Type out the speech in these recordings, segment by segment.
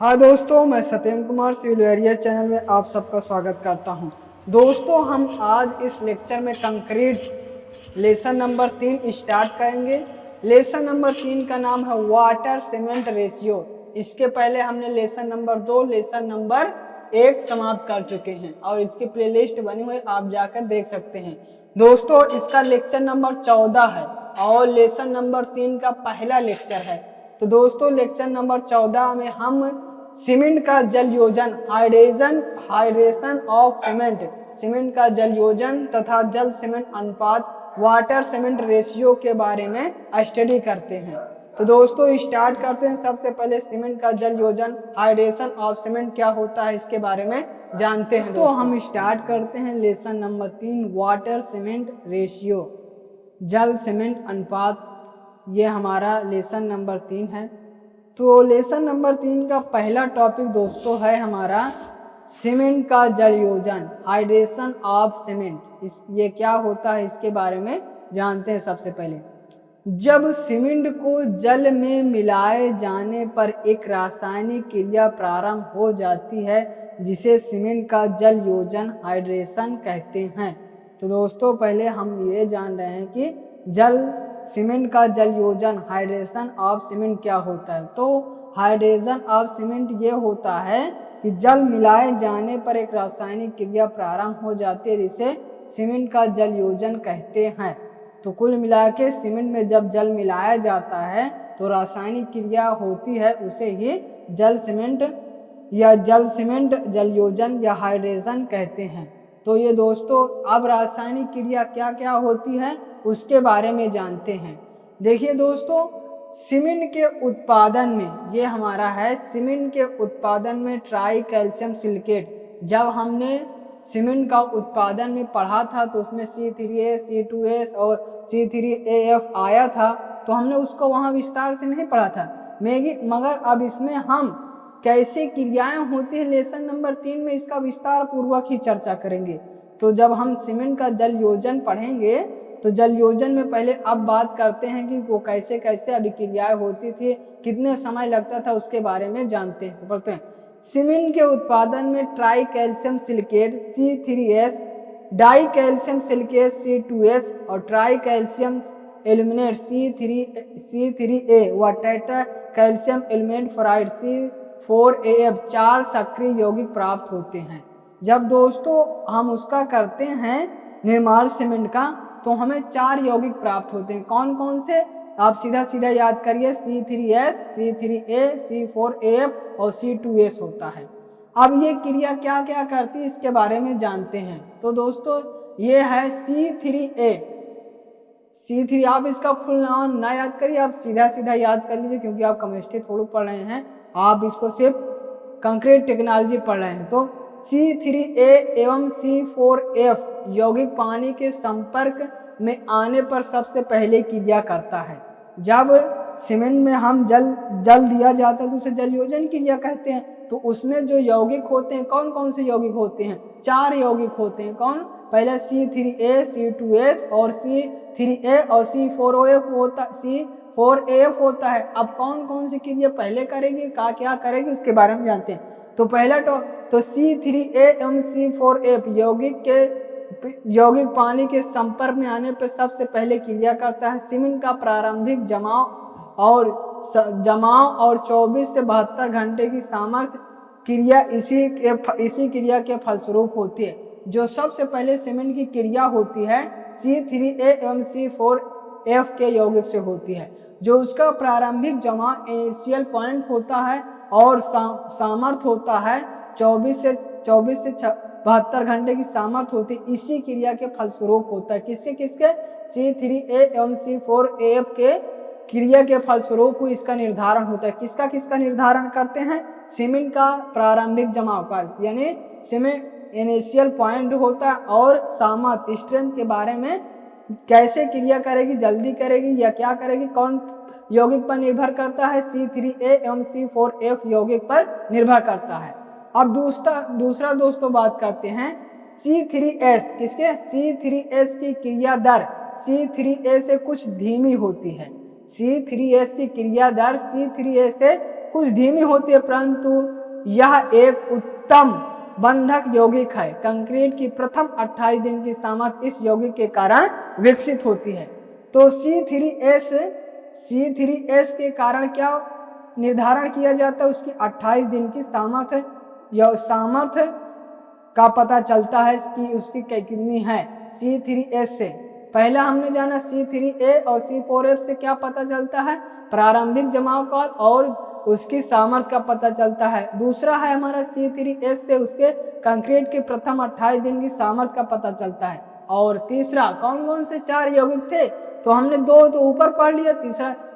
हाँ दोस्तों, मैं Satyendra Kumar civil warrior channel में आप सबका स्वागत करता हूँ। दोस्तों, हम आज इस लेक्चर में कंक्रीट लेसन नंबर 3 स्टार्ट करेंगे। लेसन नंबर 3 का नाम है वाटर सीमेंट रेशियो। इसके पहले हमने लेसन नंबर 2, लेसन नंबर 1 समाप्त कर चुके हैं और इसकी प्लेलिस्ट बनी हुई आप जाकर देख सकते हैं। दोस्तों, इसका लेक्चर नंबर 14 है और लेसन नंबर 3 का पहला लेक्चर है। तो दोस्तों, लेक्चर नंबर 14 में हम सीमेंट का जल योजन, हाइड्रेशन ऑफ सीमेंट का जल योजन तथा जल सीमेंट अनुपात, वाटर सीमेंट रेशियो के बारे में स्टडी करते हैं। तो दोस्तों, स्टार्ट करते हैं। सबसे पहले सीमेंट का जल योजन, हाइड्रेशन ऑफ सीमेंट क्या होता है इसके बारे में जानते हैं। तो हम स्टार्ट करते हैं lesson number 3, water cement ratio, जल सीमेंट अनुपात। ये हमारा लेसन नंबर 3 है। तो लेसन नंबर 3 का पहला टॉपिक दोस्तों है हमारा सीमेंट का जल योजन, हाइड्रेशन ऑफ सीमेंट। ये क्या होता है इसके बारे में जानते हैं। सबसे पहले, जब सीमेंट को जल में मिलाए जाने पर एक रासायनिक क्रिया प्रारंभ हो जाती है जिसे सीमेंट का जल योजन, हाइड्रेशन कहते हैं। तो दोस्तों, पहले हम ये जान रहे हैं कि सीमेंट का जल योजन, हाइड्रेशन ऑफ सीमेंट क्या होता है। तो हाइड्रेशन ऑफ सीमेंट ये होता है कि जल मिलाए जाने पर एक रासायनिक क्रिया प्रारंभ हो जाती है जिसे सीमेंट का जल योजन कहते हैं। तो कुल मिला के सीमेंट में जब जल मिलाया जाता है तो रासायनिक क्रिया होती है, उसे ही जल सीमेंट जल योजन या हाइड्रेशन कहते हैं। तो ये दोस्तों, अब रासायनिक क्रिया क्या क्या होती है उसके बारे में जानते हैं। देखिए दोस्तों, सीमेंट के उत्पादन में, ये हमारा है सीमेंट के उत्पादन में ट्राई कैल्शियम सिलिकेट। जब हमने सीमेंट का उत्पादन में पढ़ा था तो उसमें C3S, C2S और C3AF आया था, तो हमने उसको वहां विस्तार से नहीं पढ़ा था मगर अब इसमें हम कैसे क्रियाएं होती है लेसन नंबर 3 में इसका विस्तार पूर्वक ही चर्चा करेंगे। तो जब हम सीमेंट का जल योजन पढ़ेंगे तो जल योजन में पहले अब बात करते हैं कि वो कैसे कैसे अभिक्रियाएं होती थी, कितने समय लगता था, उसके बारे में जानते हैं। पढ़ते हैं। सीमेंट के उत्पादन में try calcium silicate C3S, die calcium silicate C2S और ट्राई कैल्शियम एल्यूमिनेट C3A व tetra calcium aluminate fluoride C4AF 4 सक्रिय यौगिक प्राप्त होते हैं। जब दोस्तों हम उसका करते हैं निर्माण सीमेंट का, तो हमें 4 यौगिक प्राप्त होते हैं। कौन कौन से, आप सीधा सीधा याद करिए, C3S, C3A, C4AF और C2S होता है। अब ये क्रिया क्या क्या करती है इसके बारे में जानते हैं। तो दोस्तों, ये है C3A। C3, आप इसका फुल नाम ना याद करिए, आप सीधा सीधा याद कर लीजिए क्योंकि आप केमिस्ट्री थोड़ा पढ़ रहे हैं, आप इसको सिर्फ कंक्रीट टेक्नोलॉजी पढ़ रहे हैं। तो C3A एवं C4F यौगिक पानी के संपर्क में आने पर सबसे पहले क्रिया करता है। जब सीमेंट में हम जल दिया जाता है तो उसे जल योजन क्रिया कहते हैं। तो उसमें जो यौगिक होते हैं, कौन कौन से यौगिक होते हैं, 4 यौगिक होते हैं। कौन, पहले C3A, C2S और C3A और C4AF होता है। अब कौन कौन सी क्रिया पहले करेगी, क्या करेगी, उसके बारे में जानते हैं। तो पहला तो C3A एवं C4F यौगिक पानी के संपर्क में आने पर सबसे पहले क्रिया करता है। सीमेंट का प्रारंभिक जमाव और 24 से 72 घंटे की सामर्थ्य क्रिया इसी क्रिया के फलस्वरूप होती है। जो सबसे पहले सीमेंट की क्रिया होती है C3A एवं C4F के यौगिक से होती है। जो उसका प्रारंभिक जमाव इनिशियल पॉइंट होता है और सामर्थ्य होता है 24 से 72 घंटे की सामर्थ्य होती है, इसी क्रिया के फलस्वरूप होता है। किसके C3A एवं C4AF के क्रिया के फलस्वरूप इसका निर्धारण होता है। किसका निर्धारण करते हैं, सीमेंट का प्रारंभिक जमाव का, यानी सीमेंट इनिशियल पॉइंट होता है और सामर्थ्य स्ट्रेंथ के बारे में, कैसे क्रिया करेगी, जल्दी करेगी या क्या करेगी, कौन यौगिक पर निर्भर करता है, C3A एवं C4F यौगिक पर निर्भर करता है। अब दूसरा दोस्तों बात करते हैं C3S। किसके, C3S की क्रिया दर C3A से कुछ धीमी होती है। C3S की क्रिया दर C3A से कुछ धीमी होती है, परंतु यह एक उत्तम बंधक यौगिक है। कंक्रीट की प्रथम 28 दिन की सामर्थ्य इस यौगिक के कारण विकसित होती है। तो C3S के कारण क्या निर्धारण किया जाता है, उसकी 28 दिन की सामर्थ्य का पता चलता है कि उसकी कितनी है C3S से। पहला हमने जाना C3A और C4F से क्या पता चलता है, प्रारंभिक जमाव काल और उसकी सामर्थ्य का पता चलता है। दूसरा है हमारा C3S से उसके कंक्रीट के प्रथम 28 दिन की सामर्थ्य का पता चलता है। और तीसरा कौन कौन से 4 यौगिक थे, तो हमने 2 तो ऊपर पढ़ लिया,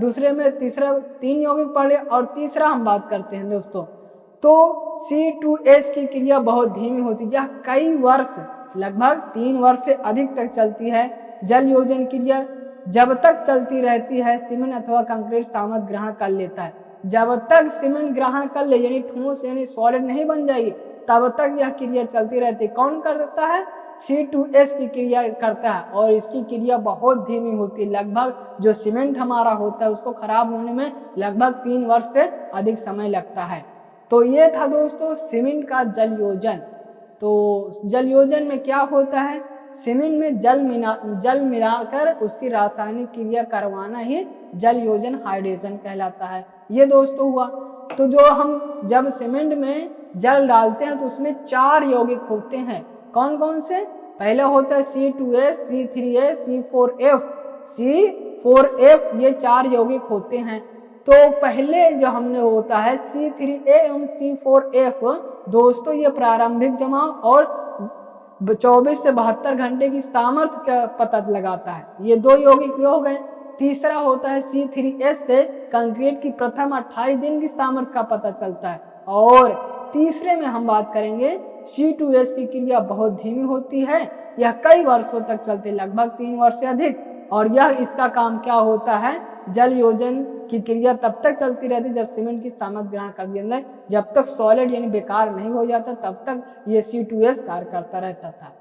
दूसरे में 3 यौगिक पढ़ लिया, और तीसरा हम बात करते हैं दोस्तों। तो C2S की क्रिया बहुत धीमी होती है, यह कई वर्ष लगभग 3 वर्ष से अधिक तक चलती है। जल योजन क्रिया जब तक चलती रहती है सीमेंट अथवा कंक्रीट सामर्थ्य ग्रहण कर लेता है। जब तक सीमेंट ग्रहण कर ले यानी ठोस यानी सॉलिड नहीं बन जाएगी तब तक यह क्रिया चलती रहती है। कौन कर देता है, C2S की क्रिया करता है, और इसकी क्रिया बहुत धीमी होती है। लगभग जो सीमेंट हमारा होता है उसको खराब होने में लगभग 3 वर्ष से अधिक समय लगता है। तो ये था दोस्तों सीमेंट का जल योजन। तो जल योजन में क्या होता है, सीमेंट में जल मिलाकर उसकी रासायनिक क्रिया करवाना ही जल योजन हाइड्रेशन कहलाता है। ये दोस्तों हुआ। तो जो हम जब सीमेंट में जल डालते हैं तो उसमें 4 यौगिक होते हैं। कौन कौन से, पहला होता है C2S, C3A, C4F, ये 4 यौगिक होते हैं। तो पहले जो हमने होता है C3A एवं C4F दोस्तों, ये प्रारंभिक जमाव और 24 से 72 घंटे की सामर्थ्य का पता लगाता है। ये 2 यौगिक हो गए। तीसरा होता है C3S से कंक्रीट की प्रथम 28 दिन की सामर्थ्य का पता चलता है। और तीसरे में हम बात करेंगे C2S की क्रिया बहुत धीमी होती है, यह कई वर्षों तक चलती है, लगभग 3 वर्ष से अधिक। और यह इसका काम क्या होता है, जल योजन की क्रिया तब तक चलती रहती है जब सीमेंट की सामर्थ्य ग्रहण कर दिया जाए, जब तक सॉलिड यानी बेकार नहीं हो जाता तब तक ये C2S कार्य करता रहता था।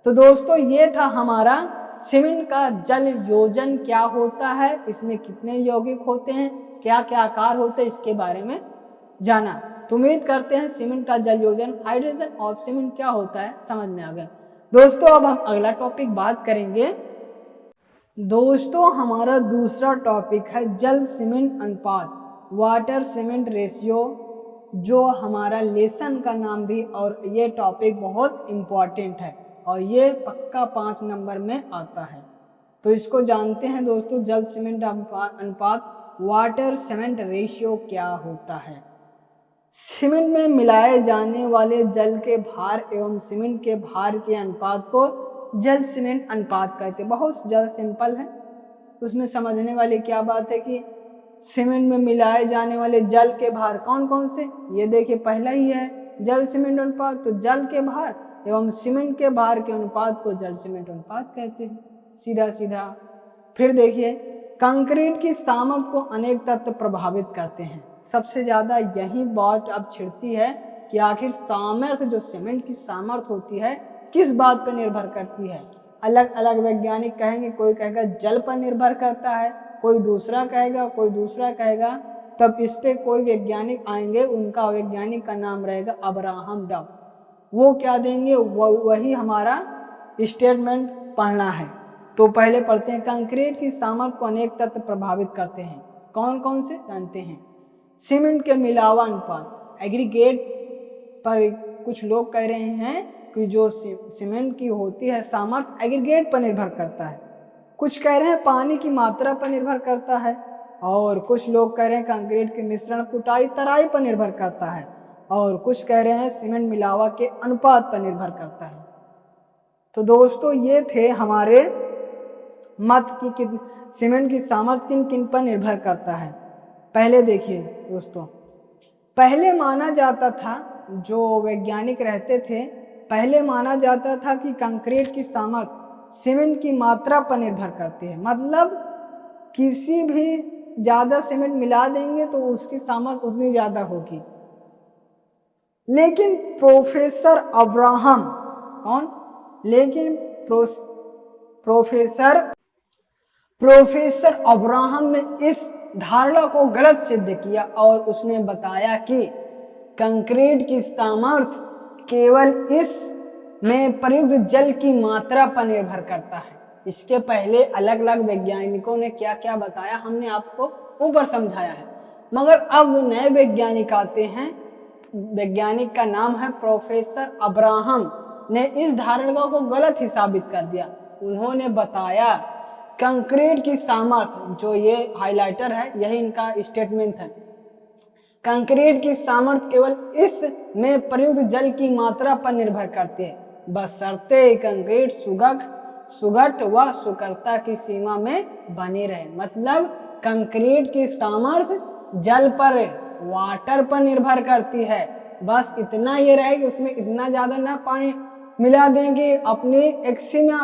तो दोस्तों ये था हमारा सीमेंट का जल योजन क्या होता है, इसमें कितने यौगिक होते हैं, क्या क्या आकार होते हैं, इसके बारे में जाना। तो उम्मीद करते हैं सीमेंट का जल योजन हाइड्रेशन ऑफ सीमेंट क्या होता है समझ में आ गया। दोस्तों अब हम अगला टॉपिक बात करेंगे। दोस्तों हमारा दूसरा टॉपिक है जल सीमेंट अनुपात, वाटर सीमेंट रेशियो, जो हमारा लेसन का नाम भी, और ये टॉपिक बहुत इंपॉर्टेंट है और ये पक्का 5 नंबर में आता है। तो इसको जानते हैं दोस्तों, जल सीमेंट अनुपात वाटर सीमेंट रेशियो क्या होता है। सीमेंट में मिलाए जाने वाले जल के भार एवं सीमेंट के भार के अनुपात को जल सीमेंट अनुपात कहते हैं। बहुत ज्यादा सिंपल है, उसमें समझने वाली क्या बात है कि सीमेंट में मिलाए जाने वाले जल के भार कौन कौन से, ये देखिए पहला ही है जल सीमेंट अनुपात। तो जल के भार एवं सीमेंट के भार के अनुपात को जल सीमेंट अनुपात कहते हैं, सीधा सीधा। फिर देखिए कंक्रीट की सामर्थ्य को अनेक तत्व प्रभावित करते हैं। सबसे ज्यादा यही बात अब छिड़ती है कि आखिर सामर्थ्य, जो सीमेंट की सामर्थ्य होती है किस बात पर निर्भर करती है। अलग अलग वैज्ञानिक कहेंगे, कोई कहेगा जल पर निर्भर करता है, कोई दूसरा कहेगा। तब इस पे कोई वैज्ञानिक आएंगे, उनका वैज्ञानिक का नाम रहेगा अब्राहम डब। वो क्या देंगे, वही हमारा स्टेटमेंट पढ़ना है। तो पहले पढ़ते हैं, कंक्रीट की सामर्थ्य को अनेक तत्व प्रभावित करते हैं। कौन कौन से जानते हैं, सीमेंट के मिलावा अनुपात, एग्रीगेट पर कुछ लोग कह रहे हैं कि जो सीमेंट की होती है सामर्थ्य एग्रीगेट पर निर्भर करता है, कुछ कह रहे हैं पानी की मात्रा पर निर्भर करता है, और कुछ लोग कह रहे हैं कंक्रीट के मिश्रण कुटाई तराई पर निर्भर करता है, और कुछ कह रहे हैं सीमेंट मिलावा के अनुपात पर निर्भर करता है। तो दोस्तों ये थे हमारे मत की सीमेंट की सामर्थ्य किन किन पर निर्भर करता है। पहले देखिए दोस्तों, पहले माना जाता था, जो वैज्ञानिक रहते थे, पहले माना जाता था कि कंक्रीट की सामर्थ्य सीमेंट की मात्रा पर निर्भर करती है। मतलब किसी भी ज्यादा सीमेंट मिला देंगे तो उसकी सामर्थ्य उतनी ज्यादा होगी। लेकिन प्रोफेसर अब्राहम, कौन, लेकिन प्रोफेसर अब्राहम ने इस धारणा को गलत सिद्ध किया और उसने बताया कि कंक्रीट की सामर्थ्य केवल इस में प्रयुक्त जल की मात्रा पर निर्भर करता है। इसके पहले अलग अलग वैज्ञानिकों ने क्या क्या बताया हमने आपको ऊपर समझाया है, मगर अब नए वैज्ञानिक आते हैं। वैज्ञानिक का नाम है प्रोफेसर अब्राहम ने इस धारणा को गलत ही साबित कर दिया। उन्होंने बताया कंक्रीट की सामर्थ्य, जो ये हाइलाइटर है यही इनका स्टेटमेंट है, कंक्रीट की सामर्थ्य केवल इस में प्रयुक्त जल की मात्रा पर निर्भर करती है, बशर्ते कंक्रीट सुगठ व सुकरता की सीमा में बनी रहे। मतलब कंक्रीट की सामर्थ्य जल पर, वाटर पर निर्भर करती है। बस इतना ये रहे कि उसमें इतना ज्यादा ना पानी मिला दें कि अपनी एक सीमा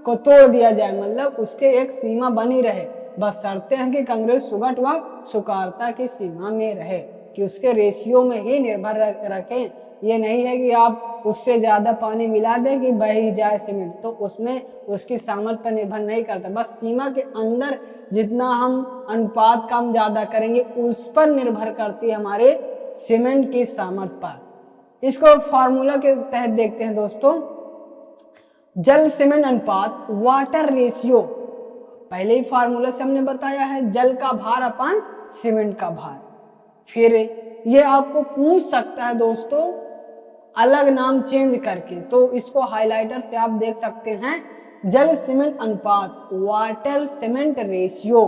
को तोड़ दिया जाए, मतलब उसके एक सीमा बनी रहे, बस शर्तें हैं कि कंक्रीट सुगठ व सुकारता की सीमा में रहे, कि उसके रेशियो में ही निर्भर रखें। ये नहीं है कि आप उससे ज्यादा पानी मिला दें कि बह ही जाए सीमेंट, तो उसमें उसकी सामर्थ्य पर निर्भर नहीं करता, बस सीमा के अंदर जितना हम अनुपात कम ज्यादा करेंगे उस पर निर्भर करती है हमारे सीमेंट की सामर्थ्य पर। इसको फॉर्मूला के तहत देखते हैं दोस्तों। जल सीमेंट अनुपात, वाटर रेशियो, पहले ही फार्मूला से हमने बताया है, जल का भार अपन सीमेंट का भार। फिर ये आपको पूछ सकता है दोस्तों अलग नाम चेंज करके, तो इसको हाइलाइटर से आप देख सकते हैं, जल सीमेंट अनुपात, water cement ratio.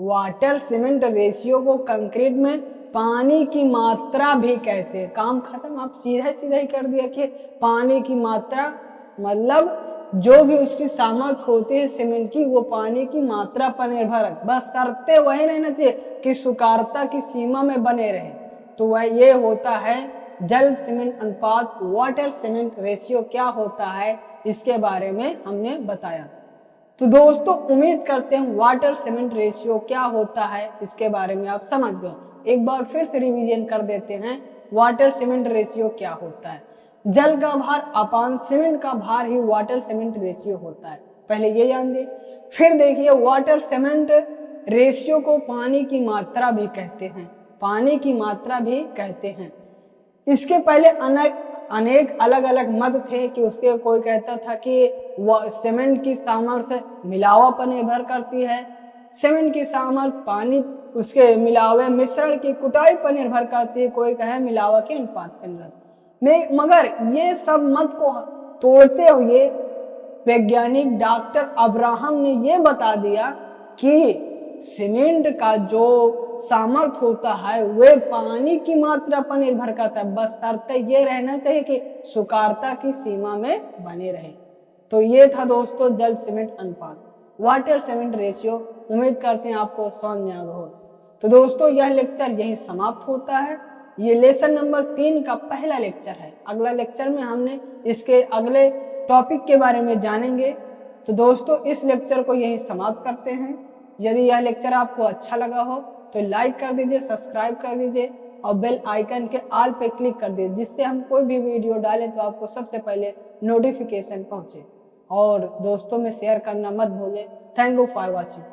Water cement ratio को कंक्रीट में पानी की मात्रा भी कहते हैं। काम खत्म, आप सीधा ही कर दिया कि पानी की मात्रा, मतलब जो भी उसकी सामर्थ्य होती है सीमेंट की, वो पानी की मात्रा पर निर्भर है, बस शर्तें वही रहना चाहिए कि सुकारता की सीमा में बने रहे। तो वह ये होता है जल सीमेंट अनुपात, वाटर सीमेंट रेशियो क्या होता है इसके बारे में हमने बताया। तो दोस्तों उम्मीद करते हैं वाटर सीमेंट रेशियो क्या होता है इसके बारे में आप समझ गए। एक बार फिर से रिवीजन कर देते हैं, वाटर सीमेंट रेशियो क्या होता है। जल का भार अपान सीमेंट का भार ही वाटर सीमेंट रेशियो होता है, पहले ये जान दे। फिर देखिए वाटर सीमेंट रेशियो को पानी की मात्रा भी कहते हैं, पानी की मात्रा भी कहते हैं। इसके पहले अनेक अलग अलग मत थे कि उसके कोई कहता था कि सीमेंट की सामर्थ्य मिलावा पर निर्भर करती है, सीमेंट की सामर्थ्य पानी उसके मिलावे मिश्रण की कुटाई पर निर्भर करती है, कोई कहे मिलावा के अनुपात पर निर्भर। मगर ये सब मत को तोड़ते हुए वैज्ञानिक डॉक्टर अब्राहम ने ये बता दिया कि सीमेंट का जो सामर्थ्य होता है वह पानी की मात्रा पर निर्भर करता है, बस शर्त ये रहना चाहिए कि सुकारता की सीमा में बने रहे। तो ये था दोस्तों जल सीमेंट अनुपात, वाटर सीमेंट रेशियो। उम्मीद करते हैं आपको समझ में आ गया हो। तो दोस्तों यह लेक्चर यहीं समाप्त होता है। ये लेसन नंबर 3 का पहला लेक्चर है। अगला लेक्चर में हमने इसके अगले टॉपिक के बारे में जानेंगे। तो दोस्तों इस लेक्चर को यहीं समाप्त करते हैं। यदि यह लेक्चर आपको अच्छा लगा हो तो लाइक कर दीजिए, सब्सक्राइब कर दीजिए और बेल आइकन के ऑल पे क्लिक कर दीजिए, जिससे हम कोई भी वीडियो डालें तो आपको सबसे पहले नोटिफिकेशन पहुंचे। और दोस्तों में शेयर करना मत भूलें। Thank you for watching.